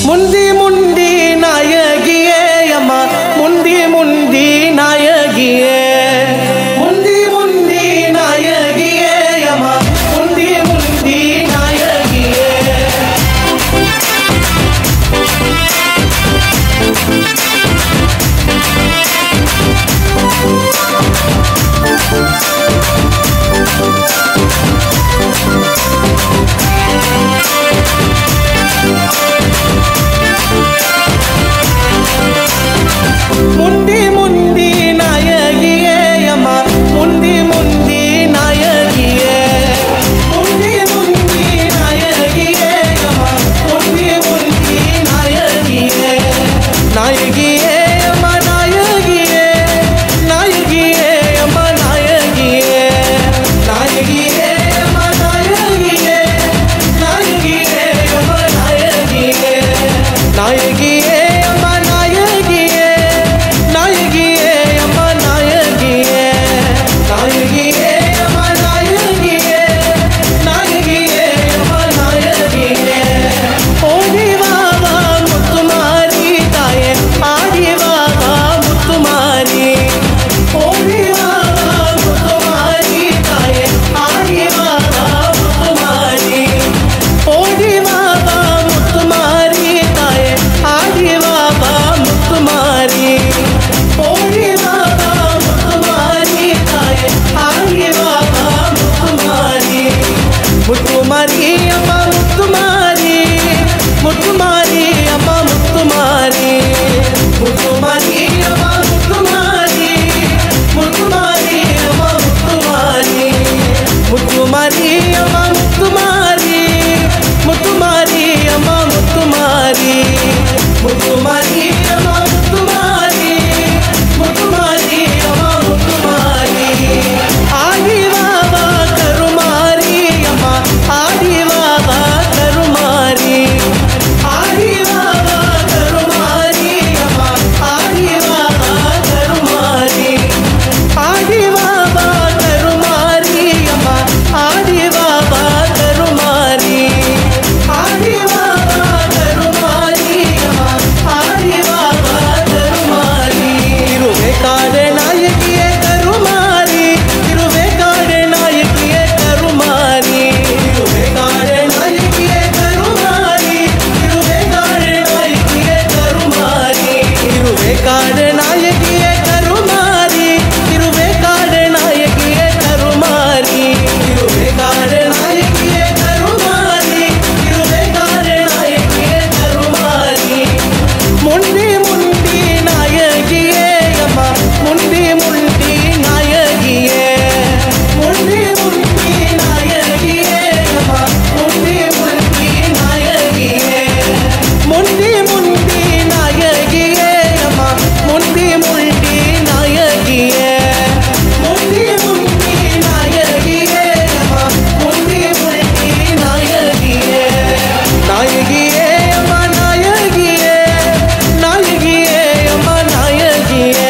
முந்தி முந்தி நாயகியே அம்மா முந்தி முந்தி நாயகியே முந்தி முந்தி நாயகியே அம்மா முந்தி முந்தி நாயகியே முந்தி முந்தி நாயகியே அம்மா முந்தி முந்தி நாயகியே முந்தி முந்தி நாயகியே அம்மா முந்தி முந்தி நாயகியே நாயகியே அம்மா நாயகியே நாயகியே அம்மா நாயகியே நாயகியே அம்மா நாயகியே நாயகியே அம்மா நாயகியே நாயகியே முத்துமாரி அம்மா முத்துமாரி முத்துமாரி அம்மா முத்துமாரி முத்துமாரி அம்மா முத்துமாரி முத்துமாரி அம்மா முத்துமாரி முத்துமாரி அம்மா முத்துமாரி முத்துமாரி அம்மா முத்துமாரி முத்துமாரி அம்மா முத்துமாரி முத்துமாரி அம்மா முத்துமாரி ஆடி வாவா கருமாரி அம்மா ஆடி வாவா கருமாரி ஆடி வாவா கருமாரி அம்மா ஆடி வாவா கருமாரி ஆடி வாவா கருமாரி அம்மா ஆடி வாவா கருமாரி ஆடி வாவா கருமாரி அம்மா ஆடி வாவா கருமாரி இருவேகாடு நாயகியே கருமாரி இருவேகாடு நாயகியே கருமாரி இருவேகாடு நாயகியே கருமாரி இருவேகாடு நாயகியே கருமாரி இருவேகாடு நாயகியே கருமாரி இருவேகாடு நாயகியே கருமாரி இருவேகாடு நாயகியே கருமாரி இருவேகாடு நாயகியே கருமாரி முந்தி முந்தி நாயகியே அம்மா முந்தி முந்தி நாயகியே முந்தி முந்தி நாயகியே அம்மா முந்தி முந்தி நாயகியே முந்தி முந்தி நாயகியே அம்மா முந்தி முந்தி நாயகியே முந்தி முந்தி நாயகியே அம்மா முந்தி முந்தி நாயகியே நாயகியே அம்மா நாயகியே நாயகியே அம்மா நாயகியே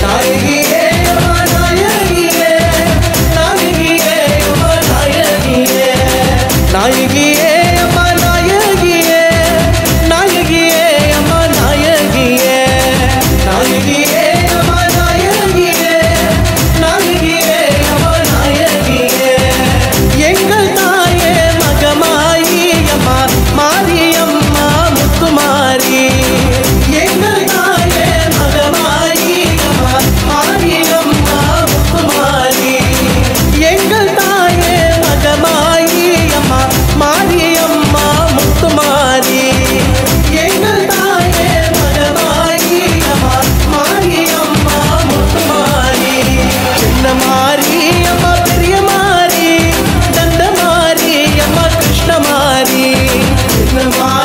நாயகியே அம்மா நாயகியே நாயகியே அம்மா நாயகியே நாயகியே அம்மா நாயகியே நாயகியே அம்மா நாயகியே நாயகியே அம்மா நாயகியே நாயகியே அம்மா நாயகியே எங்கள் தாயே மகமாயி அம்மா மாரியம்மா முத்துமாரி எங்கள் தாயே மகமாயி அம்மா மாரியம்மா முத்துமாரி எங்கள் தாயே மகமாயி அம்மா மாரியம்மா முத்துமாரி எங்கள் தாயே மகமாயி அம்மா மாரியம்மா முத்துமாரி சின்ன மாரி அம்மா பெரிய மாரி தண்ட மாரி அம்மா கிருஷ்ண மாரி சின்ன மாரி